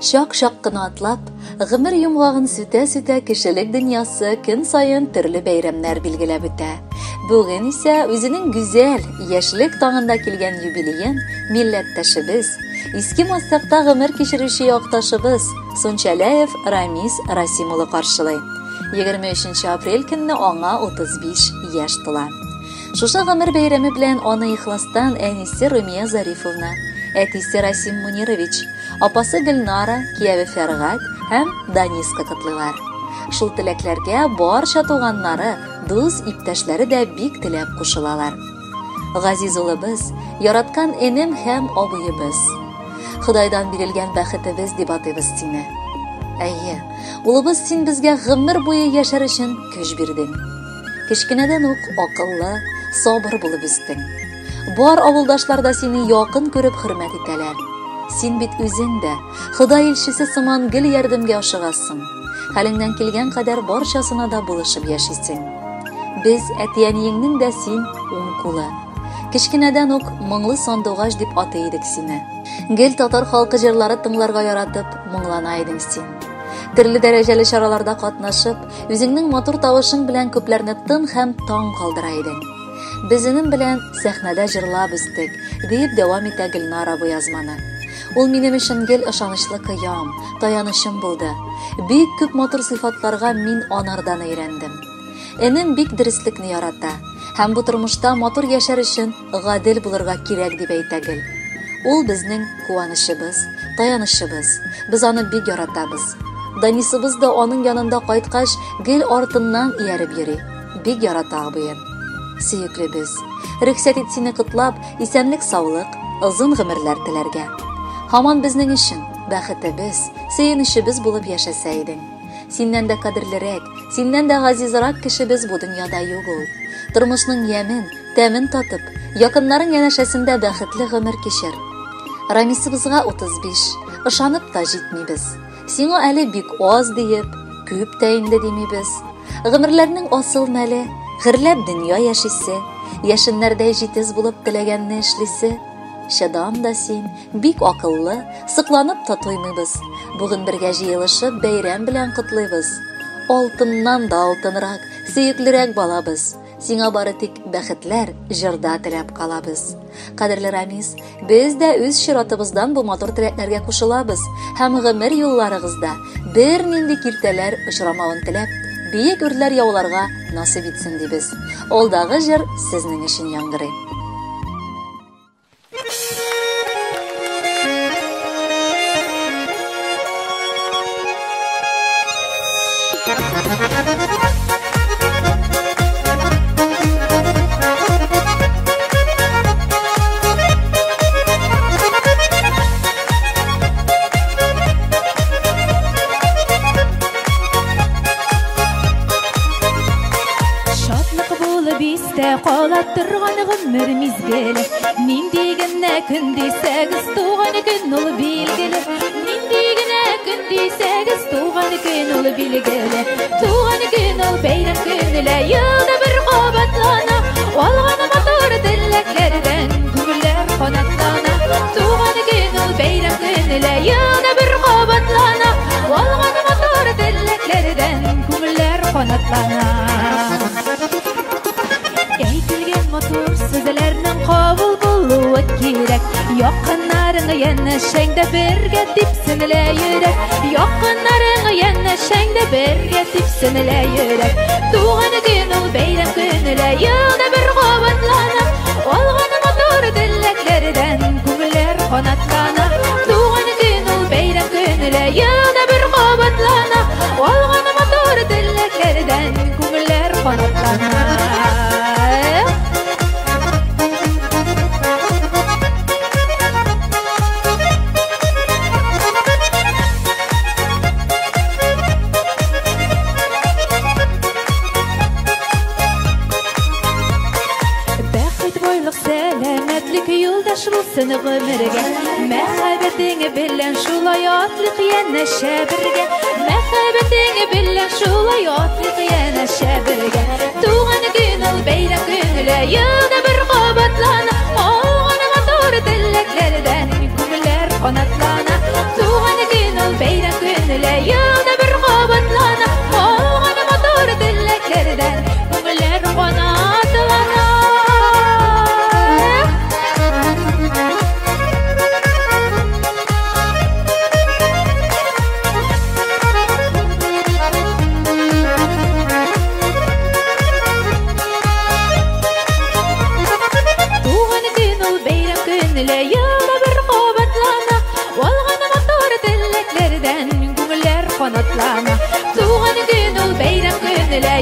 Шак-шак кына атлап, гомер йомгагын сүтә-сүтә кешелек дөньясы көн сайын төрле бәйрәмнәр билгеләп үтә. Бүген исә үзенең гүзәл яшьлек таңында килгән юбилеен милләттәшебез, иске мастакта гомер кичерүче якташыбыз Сончалаев Рамис Расим улы каршылый. 23 апрель көнне аңа 35 яшь тула. Шушы гомер бәйрәме белән аны ихластан әнисе Румия Зарифовна, әтисе Расим Мунирович, апасы Гөлнара, кияве Фәргать һәм Даниска котлыйлар. Шул теләкләргә барча туганнары, дус иптәшләре дә бик теләп кушылалар. Газиз улыбыз, яраткан энем һәм абыебыз. Худайдан бирелгән бәхетебез дип атыйбыз сине. Әйе, улыбыз, син безгә гомер буе яшәр өчен көч бирдең. Кечкенәдән үк акыллы, сабыр булып үстең. Бар авылдашлар да сине якын күреп хөрмәт итәләр. Син бит үзең дә Ходай илчесе сыман гел ярдәмгә ашыгасың. Хәлеңнән килгән кадәр барчасына да булышып яшисең. Без әтиәниеңнең дә син уң кулы. Кечкенәдән үк моңлы сандугач дип атый идек сине. Гел татар халкы җырлары тыңларга яратып, моңлана идең син. Төрле дәрәҗәле чараларда катнашып, үзеңнең матур тавышың белән күпләрне тын һәм таң калдыра идең. Безнең белән сәхнәдә җырлап үстек, дип дәвам итә Гөлнара бу язманы. Ул минем өчен гел ышанычлы кыям, таянычым булды. Бик күп матур сыйфатларга мин анардан өйрәндем. Энем бик дөреслекне ярата, һәм бу тормышта матур яшәр өчен гадел булырга кирәк дип әйтә гел. Ул безнең куанычыбыз, таянычыбыз. Без аны бик яратабыз. Данисыбыз да аның янында кайткач гел артыннан ияреп йөри. Бик ярата абыен. Сөеклебез, рөхсәт ит сине котлап, исәнлек, саулык, озын гомерләр теләргә. Һаман безнең өчен бәхетебез, сөенечебез булып яшәсә идең. Синнән дә кадерлерәк, синнән дә газизрак кешебез бу дөньяда юк ул. Тормышның ямен, тәмен татып, якыннарың янәшәсендә бәхетле гомер кичер. Рамисыбызга 35, ышанып та җитмибез. Сиңа әле бик аз диеп, күп тә инде димибез. Гомерләрнең асыл мәле, гырләп дөнья яшисе, яшеннәрдә җитез булып теләгәнне эшлисе. Шадан да син, бик акыллы, сыкланып та туймыйбыз. Бүген бергә җыелышып бәйрәм белән котлыйбыз. Алтыннан да алтынрак, сөеклерәк балабыз. Сиңа бары тик бәхетләр, җырда теләп калабыз. Кадерле Рамис, без дә үз чиратыбыздан бу матур теләкләргә кушылабыз һәм гомер юлларыгызда бер нинди киртәләр очрамавын теләп, биек үрләр яуларга насыйп итсен дибез. Алдагы җыр сезнең өчен яңгырый. Торган гомер мизгеле, нинди генә көн дисәгез, туган көн ул билгеле. Нинди генә көн дисәгез, туган көн ул билгеле. Туган көн ул бәйрәм көнле, елда бер кабатлана. Алган матур теләкләрдән күңелләр канатлана. Туган көн ул бәйрәм көнле, елда бер кабатлана. Алган матур теләкләрдән күңелләр канатлана. Матур сүзләрнең кабул булуы кирәк. Якыннарың янәшәңдә бергә типсенлә йөрәк. Якыннарың янәшәңдә бергә типсенлә йөрәк. Туган көн ул бәйрәм көнле, елда бер кабатлана. Алган матур теләкләрдән күңелләр канатлана. Туган көн ул бәйрәм көнле, елда бер кабатлана. Алган матур теләкләрдән күңелләр канатлана. Шулсын гомергә, мәхәббәтең белән шулай атлык янәшә бергә. Мәхәббәтең белән шулай атлык янәшә бергә. Туган көн ул бәйрәм көнле, елда бер кабатлана. Алган матур теләкләрдән күңелләр канатлана. Туган көн ул şatlana. Туган күн ул бәйрәм көнелә,